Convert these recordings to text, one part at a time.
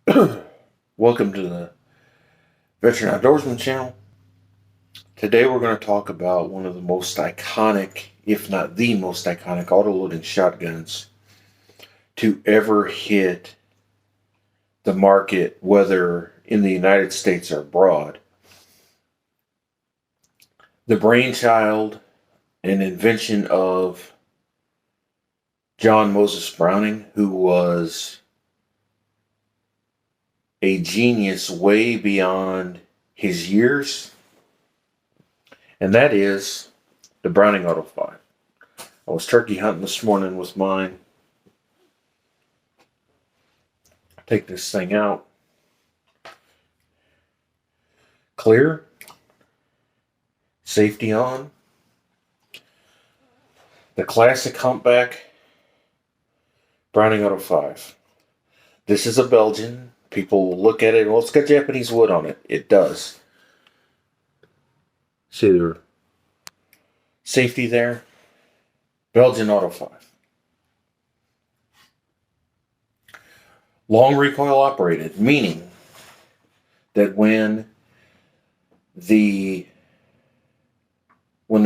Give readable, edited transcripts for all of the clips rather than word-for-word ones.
Welcome to the Veteran Outdoorsman channel. Today we're going to talk about one of the most iconic, if not the most iconic, autoloading shotguns to ever hit the market, whether in the United States or abroad. The brainchild and invention of John Moses Browning, who was a genius way beyond his years, and that is the Browning Auto 5. I was turkey hunting this morning with mine. Take this thing out. Clear. Safety on. The classic humpback Browning Auto 5. This is a Belgian. People will look at it, well, it's got Japanese wood on it. It does. See the safety there? Belgian Auto 5. Long recoil operated, meaning that when the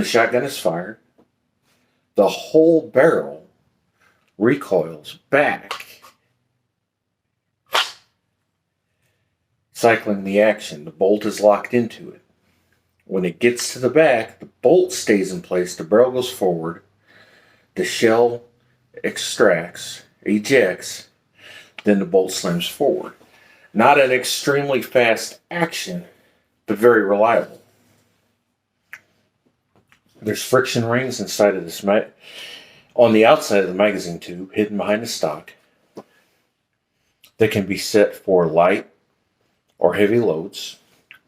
shotgun is fired, the whole barrel recoils back, cycling the action. The bolt is locked into it. When it gets to the back, the bolt stays in place, the barrel goes forward, the shell ejects, then the bolt slams forward. Not an extremely fast action, but very reliable. There's friction rings inside of this on the outside of the magazine tube, hidden behind the stock, that can be set for light or heavy loads.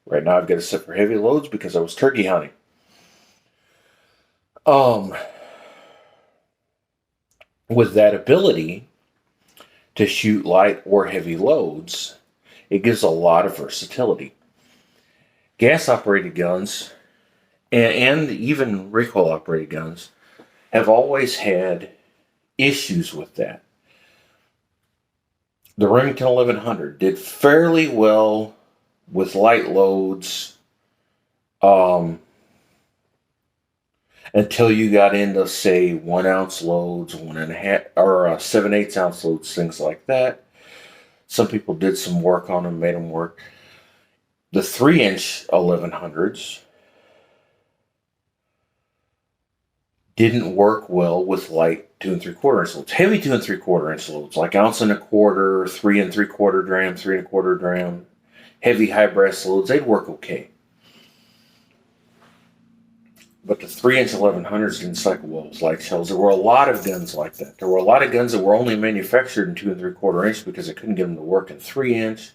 Right now I've got it set for heavy loads because I was turkey hunting. With that ability to shoot light or heavy loads, it gives a lot of versatility. Gas-operated guns and even recoil-operated guns have always had issues with that. The Remington 1100 did fairly well with light loads until you got into, say, 1 ounce loads, 1.5 or 7/8 ounce loads, things like that. Some people did some work on them, made them work. The 3-inch 1100s didn't work well with light 2 3/4 inch loads. Heavy 2 3/4 inch loads, like 1.25 ounce, 3 3/4 dram, 3 1/4 dram, heavy high brass loads, they'd work okay. But the 3-inch 1100s didn't cycle well with light shells. There were a lot of guns like that. There were a lot of guns that were only manufactured in 2 3/4 inch because they couldn't get them to work in 3-inch.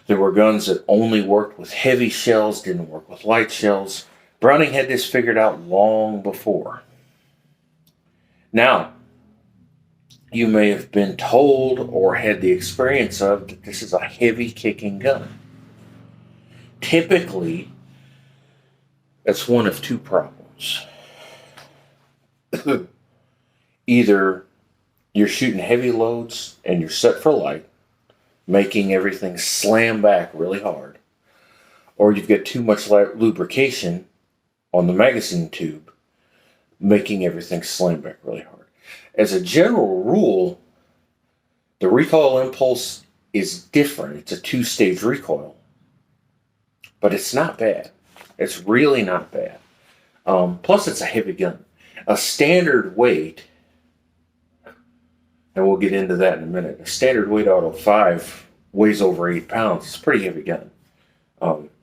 There were guns that only worked with heavy shells, didn't work with light shells. Browning had this figured out long before. Now, you may have been told or had the experience of that this is a heavy kicking gun. Typically, that's one of two problems. Either you're shooting heavy loads and you're set for light, making everything slam back really hard, or you've got too much lubrication on the magazine tube, making everything slam back really hard. As a general rule, the recoil impulse is different. It's a 2-stage recoil, but it's not bad. It's really not bad. Plus, it's a heavy gun. A standard weight, and we'll get into that in a minute, a standard weight Auto 5 weighs over 8 pounds. It's a pretty heavy gun.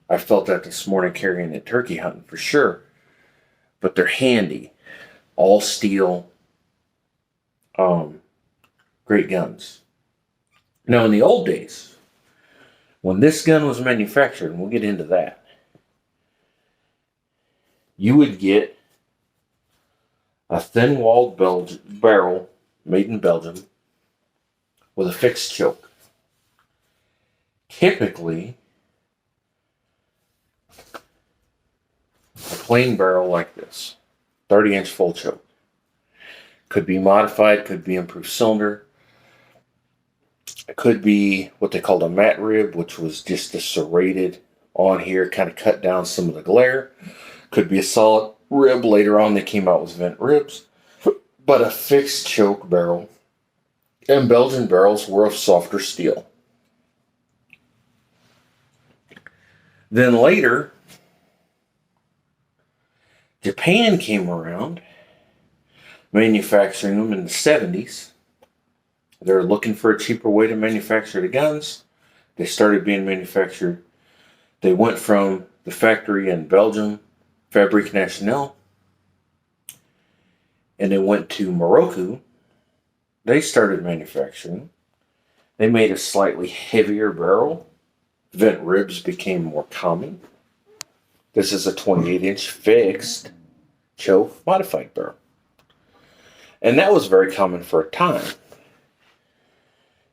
I felt that this morning carrying it turkey hunting for sure. But they're handy. All steel. Great guns. Now, in the old days, when this gun was manufactured, and we'll get into that, you would get a thin-walled barrel made in Belgium with a fixed choke. Typically, a plain barrel like this, 30-inch full choke. Could be modified, could be improved cylinder. It could be what they called a mat rib, which was just a serrated on here, kind of cut down some of the glare. Could be a solid rib. Later on, they came out with vent ribs. But a fixed choke barrel. And Belgian barrels were of softer steel. Then later, Japan came around, manufacturing them in the 70s. They're looking for a cheaper way to manufacture the guns. They started being manufactured. They went from the factory in Belgium, Fabrique Nationale, and they went to Morocco. They started manufacturing. They made a slightly heavier barrel. Vent ribs became more common. This is a 28-inch fixed choke modified barrel. And that was very common for a time.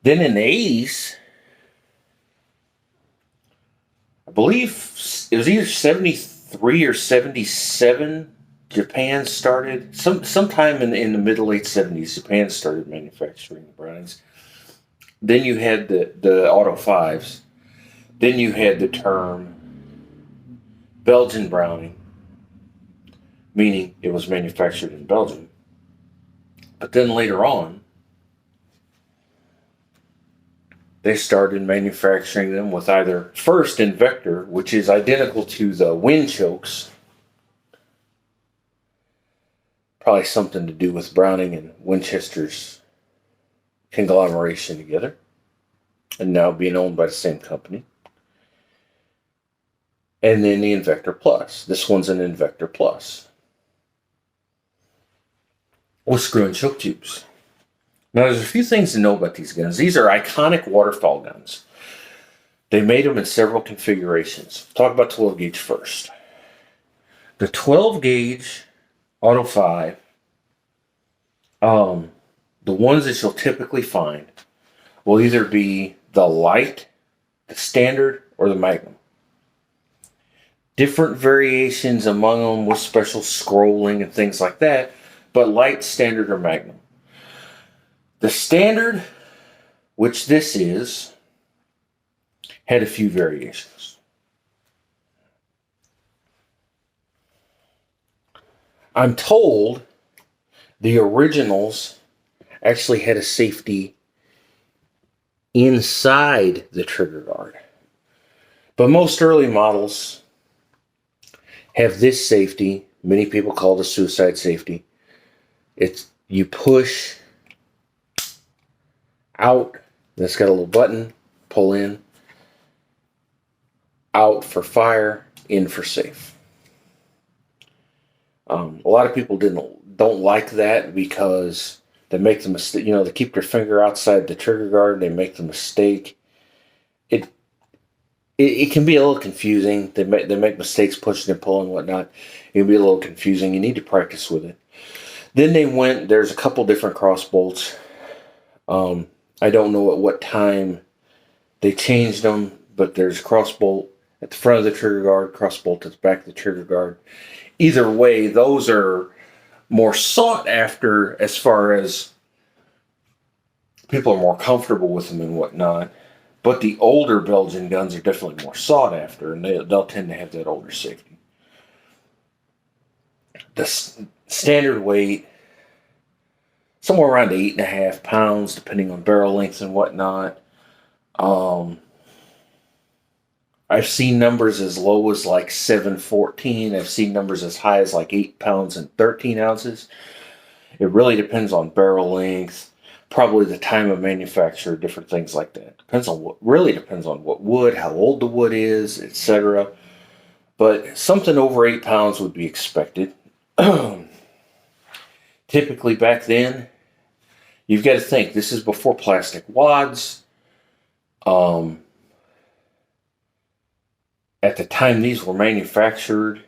Then in the 80s, I believe it was either 73 or 77, Japan started, sometime in the middle late 70s, Japan started manufacturing the Brownings. Then you had the Auto 5s. Then you had the term Belgian Browning, meaning it was manufactured in Belgium. But then later on, they started manufacturing them with either first Invector, which is identical to the wind chokes. Probably something to do with Browning and Winchester's conglomeration together, and now being owned by the same company. And then the Invector Plus. This one's an Invector Plus with screw and choke tubes. Now, there's a few things to know about these guns. These are iconic waterfall guns. They made them in several configurations. Talk about 12 gauge first. The 12 gauge Auto 5, the ones that you'll typically find will either be the light, the standard, or the Magnum. Different variations among them with special scrolling and things like that, but light, standard, or Magnum. The standard, which this is, had a few variations. I'm told the originals actually had a safety inside the trigger guard. But most early models have this safety. Many people call it a suicide safety. It's you push out, that's got a little button, pull in, out for fire, in for safe. A lot of people don't like that because they make the mistake. They keep their finger outside the trigger guard. They make the mistake. It can be a little confusing. They make mistakes pushing and pulling and whatnot. It can be a little confusing. You need to practice with it. Then there's a couple different cross bolts. I don't know at what time they changed them, but there's a cross bolt at the front of the trigger guard, cross bolt at the back of the trigger guard. Either way, those are more sought after as far as people are more comfortable with them and whatnot. But the older Belgian guns are definitely more sought after, and they'll tend to have that older safety. The standard weight, somewhere around 8.5 pounds, depending on barrel length and whatnot. I've seen numbers as low as like 714. I've seen numbers as high as like 8 pounds and 13 ounces. It really depends on barrel length, probably the time of manufacture, different things like that. Really depends on what wood, how old the wood is, etc. But something over 8 pounds would be expected. Typically back then, you've got to think, this is before plastic wads. At the time these were manufactured,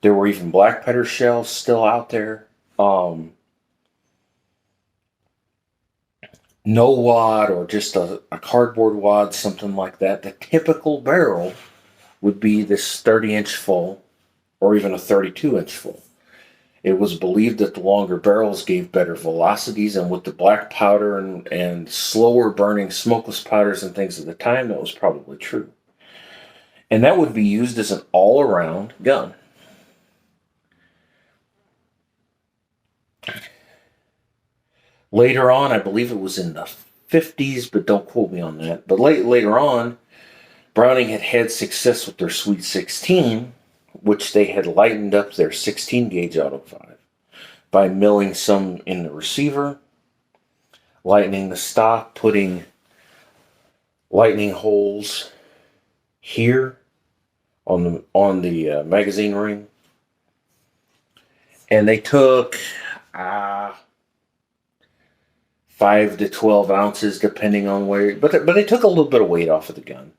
there were even black powder shells still out there. No wad or just a cardboard wad, something like that. The typical barrel would be this 30-inch full or even a 32-inch full. It was believed that the longer barrels gave better velocities, and with the black powder and slower burning smokeless powders and things at the time, that was probably true. And that would be used as an all around gun. Later on, I believe it was in the 50s, but don't quote me on that. But later on, Browning had success with their Sweet 16, which they had lightened up their 16 gauge auto 5 by milling some in the receiver, lightening the stock, putting lightning holes here on the magazine ring, and they took 5 to 12 ounces, depending on where. But they took a little bit of weight off of the gun.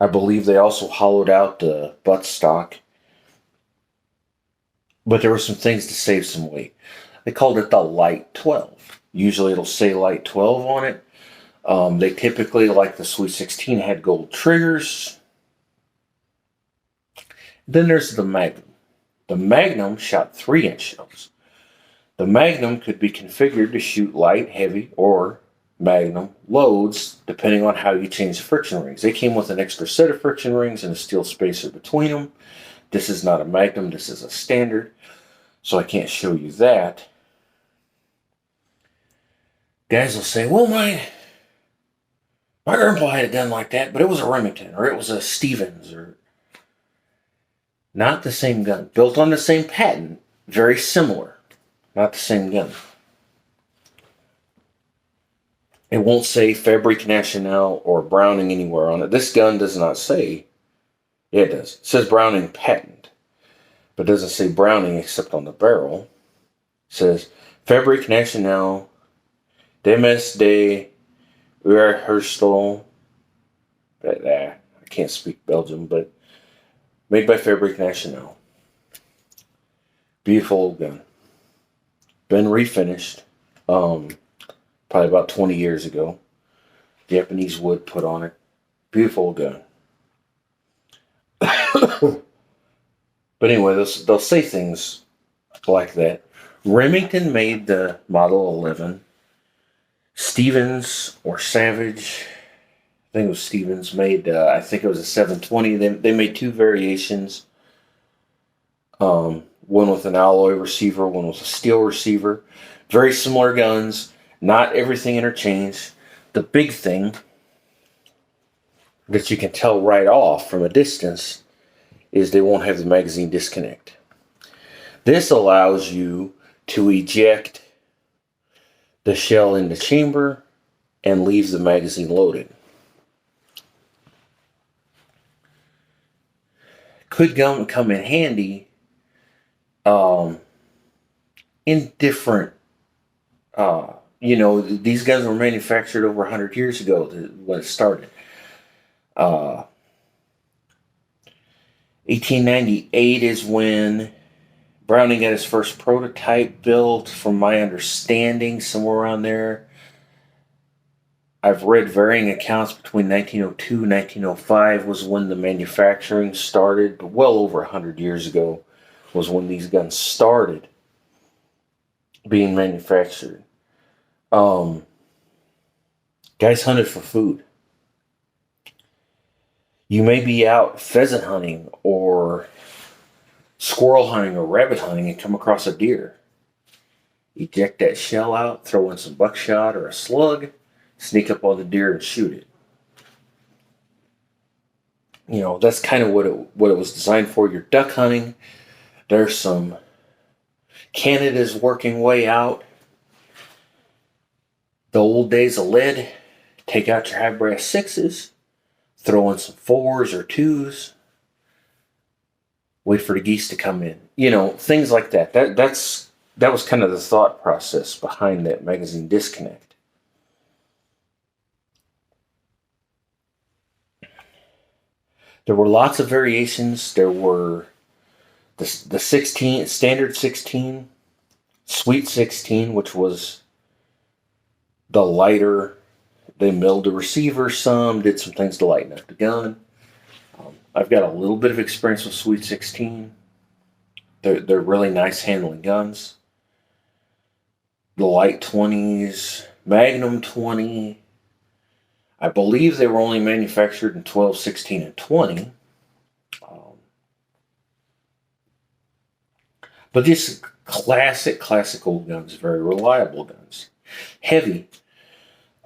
I believe they also hollowed out the buttstock, but there were some things to save some weight. They called it the Light 12. Usually it'll say Light 12 on it. They typically, like the Sweet 16, had gold triggers. Then there's the Magnum. The Magnum shot 3-inch shells. The Magnum could be configured to shoot light, heavy, or Magnum loads, depending on how you change the friction rings. They came with an extra set of friction rings and a steel spacer between them. This is not a Magnum, this is a standard, so I can't show you that. Guys will say, well, my grandpa had a gun like that, but it was a Remington, or it was a Stevens, or... Not the same gun. Built on the same patent, very similar. Not the same gun. It won't say Fabrique Nationale or Browning anywhere on it. This gun does not say. Yeah, it does. It says Browning patent, but it doesn't say Browning except on the barrel. It says Fabrique Nationale Demes de Urherstel. I can't speak Belgium, but made by Fabrique Nationale. Beautiful old gun. Been refinished. Probably about 20 years ago. Japanese wood put on it. Beautiful gun. But anyway, they'll say things like that. Remington made the Model 11. Stevens or Savage, I think it was Stevens, made, I think it was a 720. They made 2 variations. One with an alloy receiver, one with a steel receiver. Very similar guns. Not everything interchanged. The big thing that you can tell right off from a distance is they won't have the magazine disconnect. This allows you to eject the shell in the chamber and leave the magazine loaded. Could come in handy in different, these guns were manufactured over 100 years ago when it started. 1898 is when Browning got his first prototype built, from my understanding, somewhere around there. I've read varying accounts between 1902 and 1905 was when the manufacturing started, but well over 100 years ago was when these guns started being manufactured. Guys hunted for food. You may be out pheasant hunting or squirrel hunting or rabbit hunting and come across a deer. Eject that shell out, throw in some buckshot or a slug, sneak up on the deer and shoot it. That's kind of what it was designed for. You're duck hunting. There's some Canada's working way out. The old days of lead. Take out your high brass 6s, throw in some 4s or 2s, wait for the geese to come in. Things like that. That was kind of the thought process behind that magazine disconnect. There were lots of variations. There were the 16, standard 16, Sweet 16, which was the lighter. They milled the receiver some, did some things to lighten up the gun. I've got a little bit of experience with Sweet 16. They're really nice handling guns. The light 20s, Magnum 20. I believe they were only manufactured in 12, 16, and 20. But just classic old guns, very reliable guns. Heavy.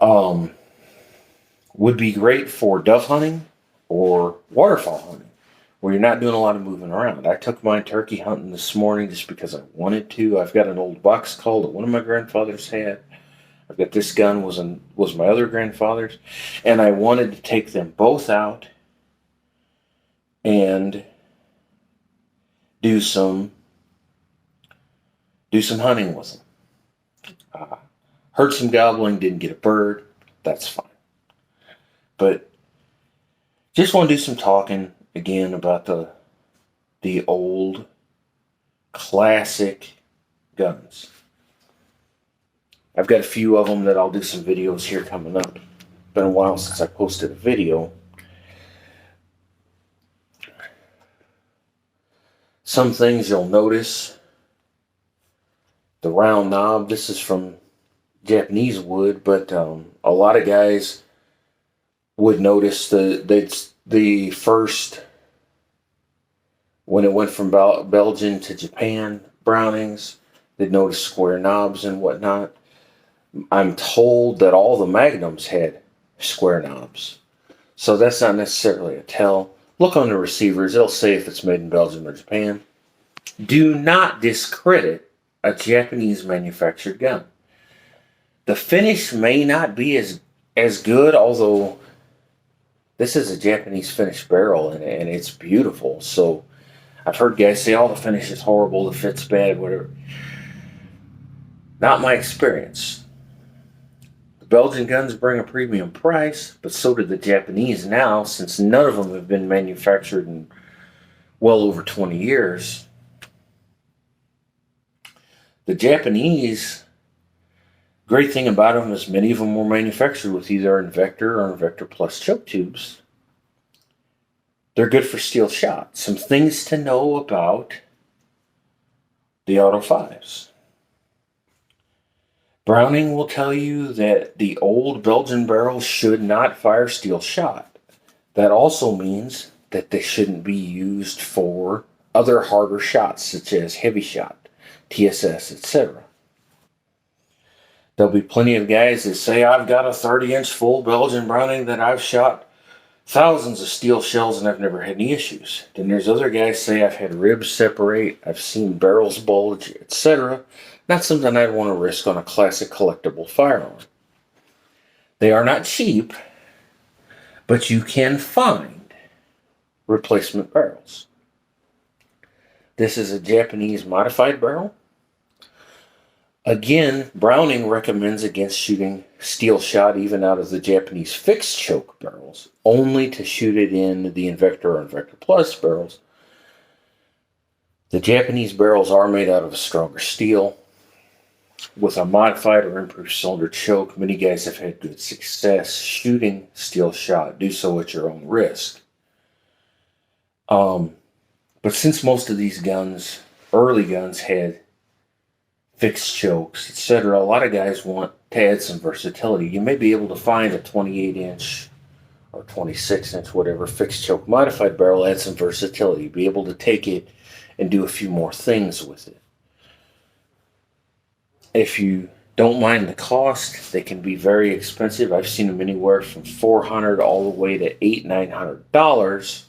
Would be great for dove hunting or waterfowl hunting, where you're not doing a lot of moving around. I took mine turkey hunting this morning just because I wanted to. I've got an old box call that one of my grandfathers had. I've got this gun was my other grandfather's, and I wanted to take them both out and do some hunting with them. Heard some gobbling, didn't get a bird. That's fine. But just want to do some talking again about the old classic guns. I've got a few of them that I'll do some videos here coming up. Been a while since I posted a video. Some things you'll notice. The round knob, this is from Japanese wood, but a lot of guys would notice the first, when it went from Belgian to Japan, Brownings, they'd notice square knobs and whatnot. I'm told that all the Magnums had square knobs. So that's not necessarily a tell. Look on the receivers. It'll say if it's made in Belgium or Japan. Do not discredit a Japanese manufactured gun. The finish may not be as good, although this is a Japanese finished barrel and it's beautiful. So I've heard guys say, oh, the finish is horrible, the fit's bad, whatever. Not my experience. Belgian guns bring a premium price, but so do the Japanese now, since none of them have been manufactured in well over 20 years. The Japanese, great thing about them is many of them were manufactured with either Invector or Invector Plus choke tubes. They're good for steel shot. Some things to know about the Auto 5s. Browning will tell you that the old Belgian barrels should not fire steel shot. That also means that they shouldn't be used for other harder shots, such as heavy shot, TSS, etc. There'll be plenty of guys that say, I've got a 30-inch full Belgian Browning that I've shot thousands of steel shells and I've never had any issues. Then there's other guys say, I've had ribs separate, I've seen barrels bulge, etc. Not something I'd want to risk on a classic collectible firearm. They are not cheap, but you can find replacement barrels. This is a Japanese modified barrel. Again, Browning recommends against shooting steel shot even out of the Japanese fixed choke barrels, only to shoot it in the Invector or Invector Plus barrels. The Japanese barrels are made out of a stronger steel. With a modified or improved cylinder choke, many guys have had good success shooting steel shot. Do so at your own risk. But since most of these guns, early guns, had fixed chokes, etc., a lot of guys want to add some versatility. You may be able to find a 28-inch or 26-inch, whatever, fixed choke modified barrel, add some versatility. Be able to take it and do a few more things with it. If you don't mind the cost, they can be very expensive. I've seen them anywhere from $400 all the way to $800-900.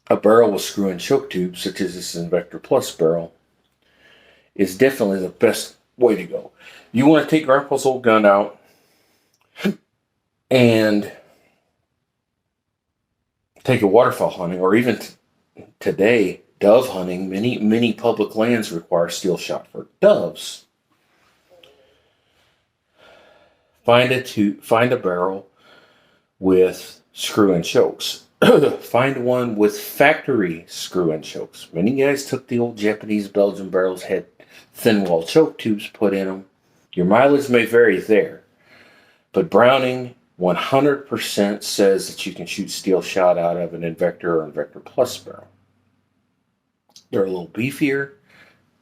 A barrel with screw and choke tubes, such as this Invector Plus barrel, is definitely the best way to go. You want to take Grandpa's old gun out and take a waterfowl hunting, or even today, dove hunting. Many public lands require steel shot for doves. Find a barrel with screw and chokes. Find one with factory screw and chokes. Many guys took the old Japanese Belgian barrels, had thin wall choke tubes put in them. Your mileage may vary there, but Browning 100% says that you can shoot steel shot out of an Invector or Invector Plus barrel. They're a little beefier.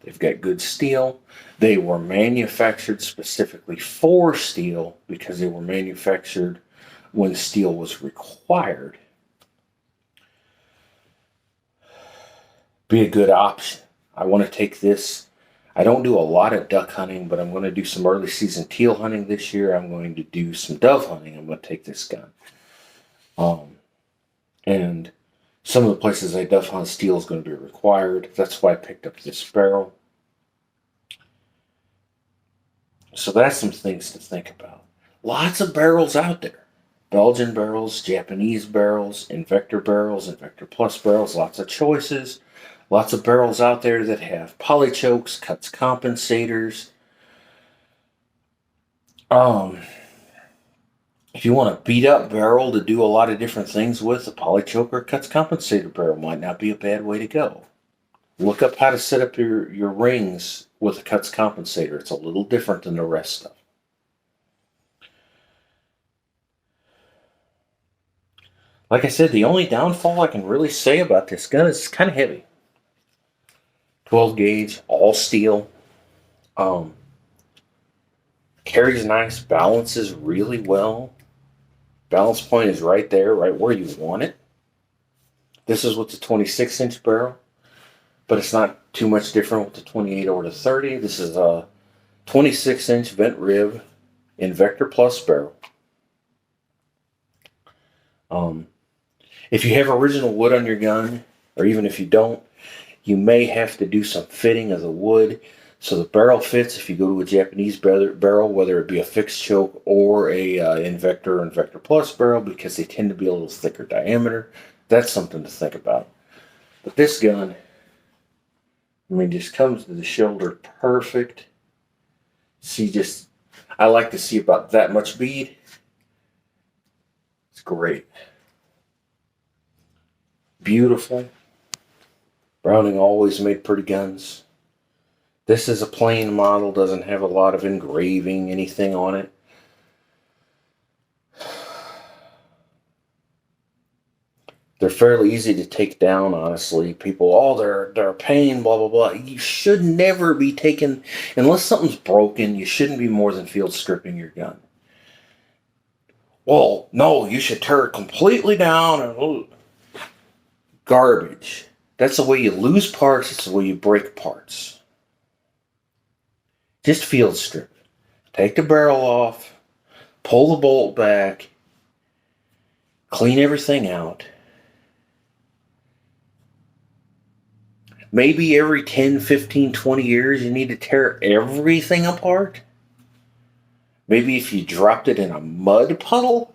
They've got good steel. They were manufactured specifically for steel because they were manufactured when steel was required. Be a good option. I want to take this. I don't do a lot of duck hunting, but I'm going to do some early season teal hunting this year. I'm going to do some dove hunting. I'm going to take this gun. And some of the places I dove hunt, steel is going to be required. That's why I picked up this barrel. So that's some things to think about. Lots of barrels out there. Belgian barrels, Japanese barrels, Invector barrels, Invector Plus barrels, lots of choices. Lots of barrels out there that have polychokes, cuts compensators. If you want a beat up barrel to do a lot of different things with, a polychoke or cuts compensator barrel might not be a bad way to go. Look up how to set up your rings with a cuts compensator. It's a little different than the rest stuff. Like I said, the only downfall I can really say about this gun is it's kind of heavy. 12 gauge, all steel. Carries nice, balances really well. Balance point is right there, right where you want it. This is with the 26-inch barrel, but it's not too much different with the 28 or the 30. This is a 26-inch vent rib Invector Plus barrel. If you have original wood on your gun, or even if you don't, you may have to do some fitting of the wood so the barrel fits if you go to a Japanese barrel, whether it be a fixed choke or a Invector or Invector Plus barrel, because they tend to be a little thicker diameter. That's something to think about. But this gun, I mean, just comes to the shoulder perfect. See, I like to see about that much bead. It's great. Beautiful. Browning always made pretty guns. This is a plain model, doesn't have a lot of engraving, anything on it. They're fairly easy to take down, honestly. People, they're a pain, blah, blah, blah. You should never be taking, unless something's broken, you shouldn't be more than field stripping your gun. Well, no, you should tear it completely down. And garbage. That's the way you lose parts. It's the way you break parts. Just field strip. Take the barrel off. Pull the bolt back. Clean everything out. Maybe every 10, 15, 20 years you need to tear everything apart. Maybe if you dropped it in a mud puddle.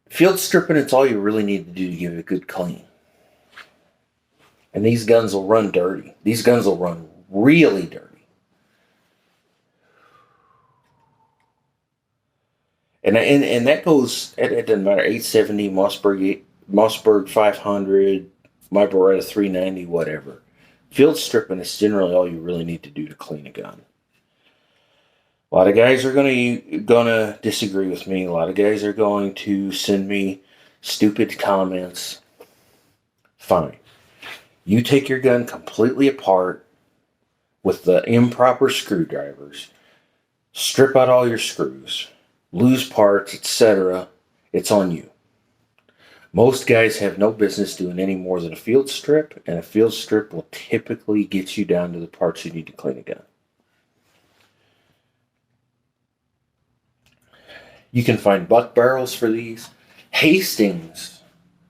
Field stripping, it's all you really need to do to give it a good clean. And these guns will run dirty. These guns will run really dirty. And that goes, it doesn't matter, 870, Mossberg 500, my Beretta 390, whatever. Field stripping is generally all you really need to do to clean a gun. A lot of guys are gonna disagree with me. A lot of guys are going to send me stupid comments. Fine. You take your gun completely apart with the improper screwdrivers, strip out all your screws, lose parts, etc. It's on you. Most guys have no business doing any more than a field strip, and a field strip will typically get you down to the parts you need to clean a gun. You can find buck barrels for these. Hastings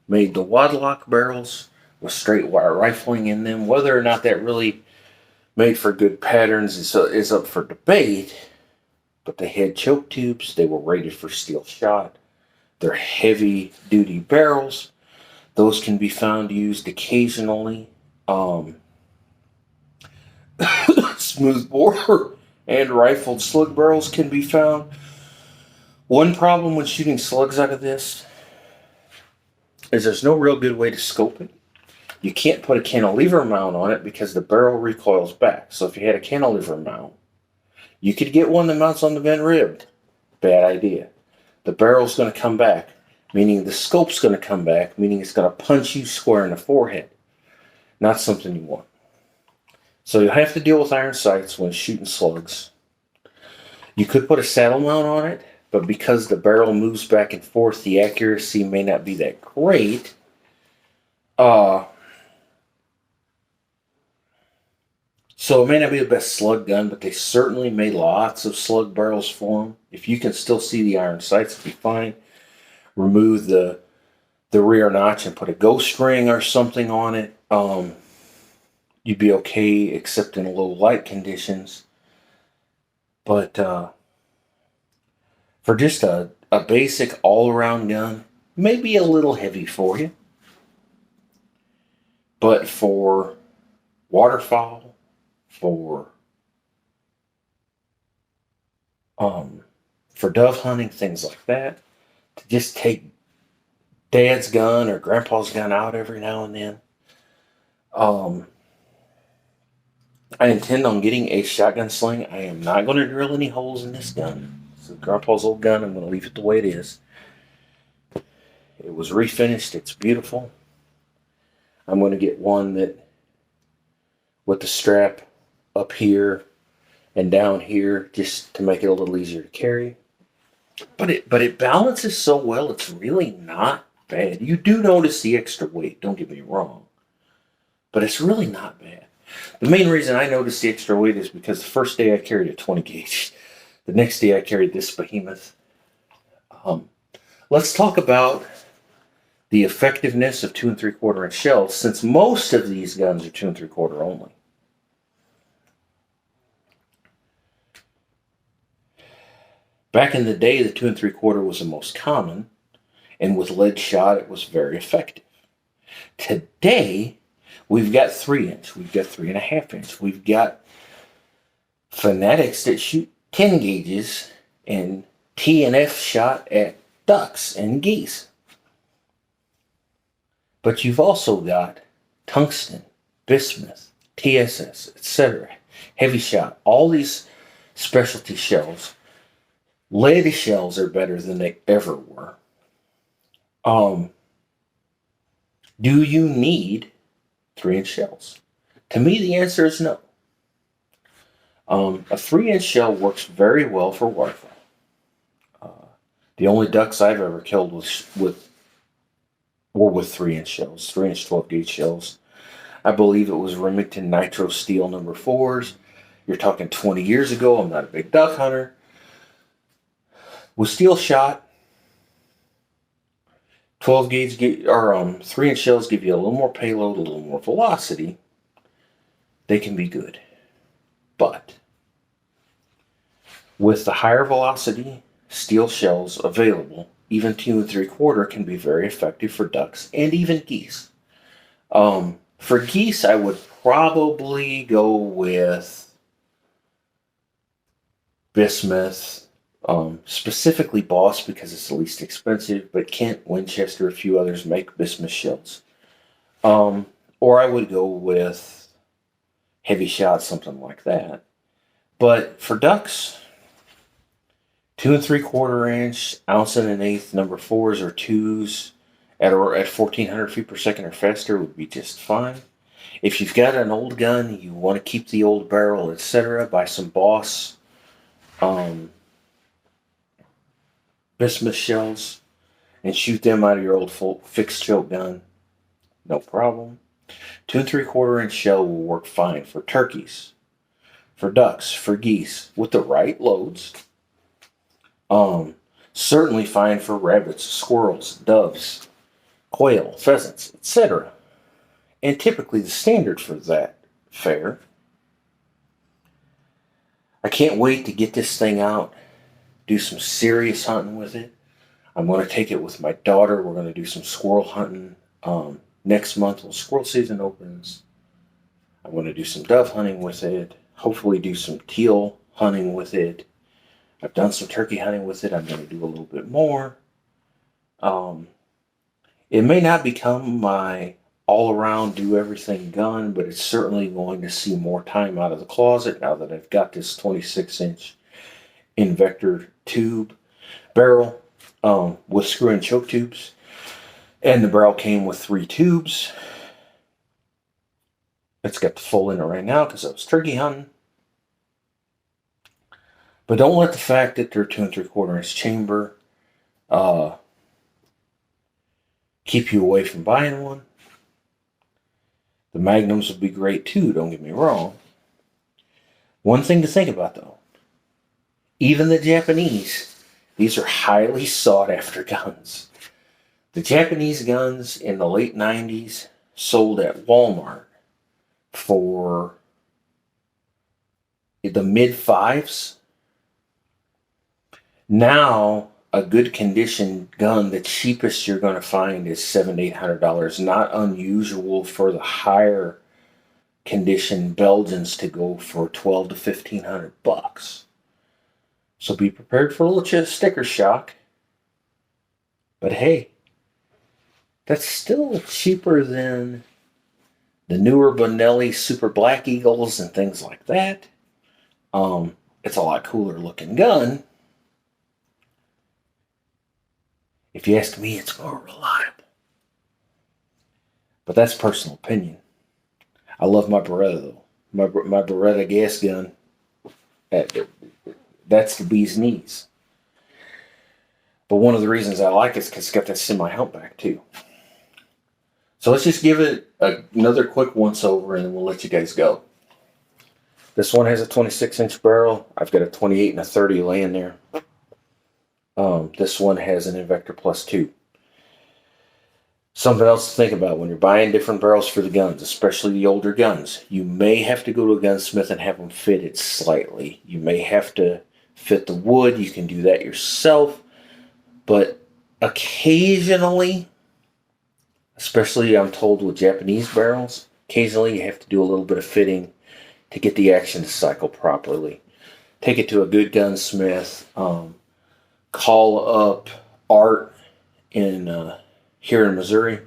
made the Wadlock barrels with straight wire rifling in them. Whether or not that really made for good patterns is up for debate. But they had choke tubes. They were rated for steel shot. They're heavy duty barrels. Those can be found used occasionally. Smooth bore and rifled slug barrels can be found. One problem when shooting slugs out of this is there's no real good way to scope it. You can't put a cantilever mount on it because the barrel recoils back. So if you had a cantilever mount, you could get one that mounts on the vent rib. Bad idea. The barrel's going to come back, meaning the scope's going to come back, meaning it's going to punch you square in the forehead. Not something you want. So you'll have to deal with iron sights when shooting slugs. You could put a saddle mount on it, but because the barrel moves back and forth, the accuracy may not be that great. So it may not be the best slug gun, but they certainly made lots of slug barrels for them. If you can still see the iron sights, it'd be fine. Remove the rear notch and put a ghost ring or something on it. You'd be okay, except in low light conditions. But for just a basic all-around gun, maybe a little heavy for you. But for waterfowl, for dove hunting, things like that, to just take Dad's gun or Grandpa's gun out every now and then. I intend on getting a shotgun sling. I am not going to drill any holes in this gun. It's Grandpa's old gun. I'm going to leave it the way it is. It was refinished. It's beautiful. I'm going to get one that with the strap up here and down here just to make it a little easier to carry. But it balances so well, it's really not bad. You do notice the extra weight, don't get me wrong. But it's really not bad. The main reason I noticed the extra weight is because the first day I carried a 20 gauge. The next day I carried this behemoth. Let's talk about the effectiveness of 2 3/4 inch shells, since most of these guns are 2 3/4 only. Back in the day, the 2 3/4 was the most common, and with lead shot, it was very effective. Today, we've got 3-inch, we've got 3.5-inch, we've got fanatics that shoot 10 gauges and T and F shot at ducks and geese. But you've also got tungsten, bismuth, TSS, etc., heavy shot, all these specialty shells. Lead shells are better than they ever were. Do you need 3-inch shells? To me, the answer is no. A 3-inch shell works very well for waterfowl. The only ducks I've ever killed were with 3-inch shells, 3-inch 12-gauge shells. I believe it was Remington Nitro Steel number 4s. You're talking 20 years ago. I'm not a big duck hunter. With steel shot, 12-gauge or 3-inch shells give you a little more payload, a little more velocity. They can be good. But with the higher velocity steel shells available, even 2 3/4 can be very effective for ducks and even geese. For geese, I would probably go with bismuth, specifically Boss because it's the least expensive, but Kent, Winchester, a few others make bismuth shells. Or I would go with heavy shot, something like that. But for ducks, 2 3/4 inch, 1 1/8 number 4s or 2s at 1,400 feet per second or faster would be just fine. If you've got an old gun, you want to keep the old barrel, etc., buy some Boss bismuth shells and shoot them out of your old fixed choke gun. No problem. 2 3/4 inch shell will work fine for turkeys, for ducks, for geese, with the right loads. Certainly fine for rabbits, squirrels, doves, quail, pheasants, etc. And typically the standard for that fare. I can't wait to get this thing out, do some serious hunting with it. I'm going to take it with my daughter. We're going to do some squirrel hunting next month when squirrel season opens. I'm going to do some dove hunting with it. Hopefully do some teal hunting with it. I've done some turkey hunting with it. I'm going to do a little bit more. It may not become my all-around do-everything gun, but it's certainly going to see more time out of the closet now that I've got this 26-inch Invector tube barrel with screw-in choke tubes. And the barrel came with 3 tubes. It's got the full in it right now because I was turkey hunting. But don't let the fact that they're 2 3/4 inch chamber uh, keep you away from buying one. The Magnums would be great too, don't get me wrong. One thing to think about though, even the Japanese, these are highly sought after guns. The Japanese guns in the late 90s sold at Walmart for the mid fives. Now, a good condition gun, the cheapest you're going to find is $700 to $800. Not unusual for the higher condition Belgians to go for 12 to $1,500. So be prepared for a little sticker shock. But hey, that's still cheaper than the newer Benelli Super Black Eagles and things like that. It's a lot cooler looking gun. If you ask me, it's more reliable. But that's personal opinion. I love my Beretta though. My Beretta gas gun. That's the bee's knees. But one of the reasons I like it is because it's got that semi-humpback too. So let's just give it another quick once over and then we'll let you guys go. This one has a 26-inch barrel. I've got a 28 and a 30 laying there. This one has an Invector Plus 2. Something else to think about when you're buying different barrels for the guns, especially the older guns. You may have to go to a gunsmith and have them fitted slightly. You may have to fit the wood. You can do that yourself. But occasionally, especially I'm told with Japanese barrels, occasionally you have to do a little bit of fitting to get the action to cycle properly. Take it to a good gunsmith. Call up Art here in Missouri.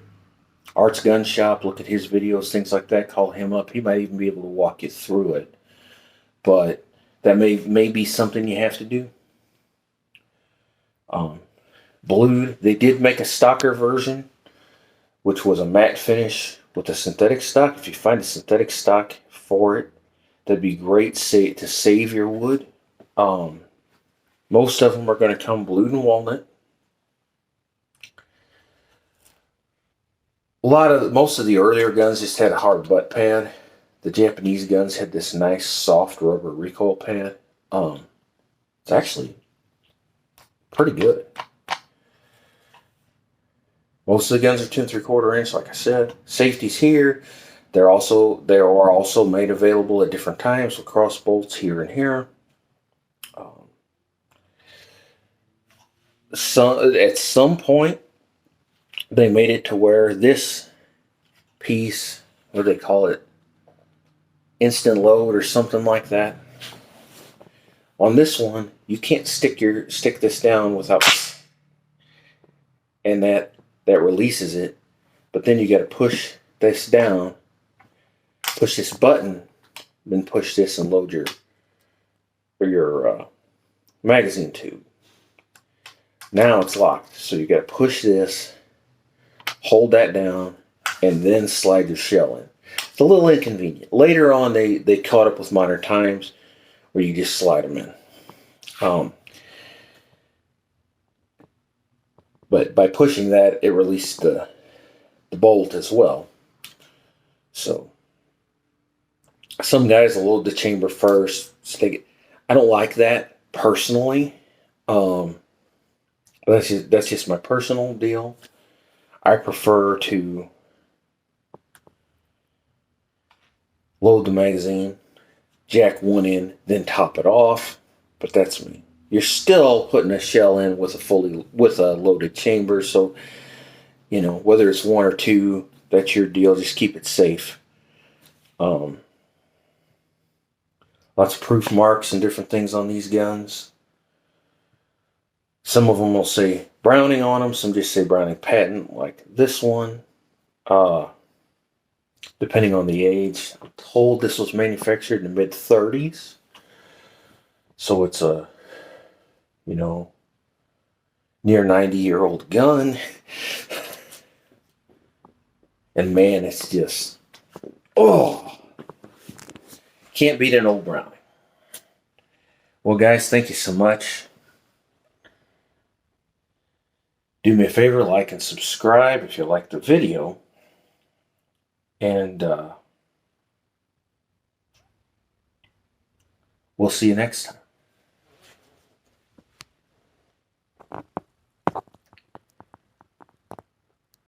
Art's Gun Shop. Look at his videos, things like that. Call him up. He might even be able to walk you through it. But that may be something you have to do. Blued. They did make a stocker version, which was a matte finish with a synthetic stock. If you find a synthetic stock for it, that'd be great to save your wood. Most of them are going to come blued and walnut. Most of the earlier guns just had a hard butt pad. The Japanese guns had this nice soft rubber recoil pad. It's actually pretty good. Most of the guns are 2 3/4 inch, like I said. Safety's here. They are also made available at different times with cross bolts here and here. At some point, they made it to where this piece, what do they call it? Instant load or something like that. On this one, you can't stick this down without, and that releases it. But then you got to push this down, push this button, then push this and load your magazine tube. Now it's locked, so you got to push this, hold that down, and then slide your shell in. It's a little inconvenient. Later on, they caught up with modern times where you just slide them in. But by pushing that, it released the bolt as well. So some guys will load the chamber first. I don't like that personally. That's just my personal deal. I prefer to load the magazine, jack one in, then top it off. But that's me. You're still putting a shell in with a loaded chamber. So, whether it's one or two, that's your deal. Just keep it safe. Lots of proof marks and different things on these guns. Some of them will say Browning on them. Some just say Browning patent, like this one. Depending on the age. I'm told this was manufactured in the mid-30s. So it's a, near 90-year-old gun. And man, it's just, Can't beat an old Browning. Well, guys, thank you so much. Do me a favor, like and subscribe if you like the video. And we'll see you next time.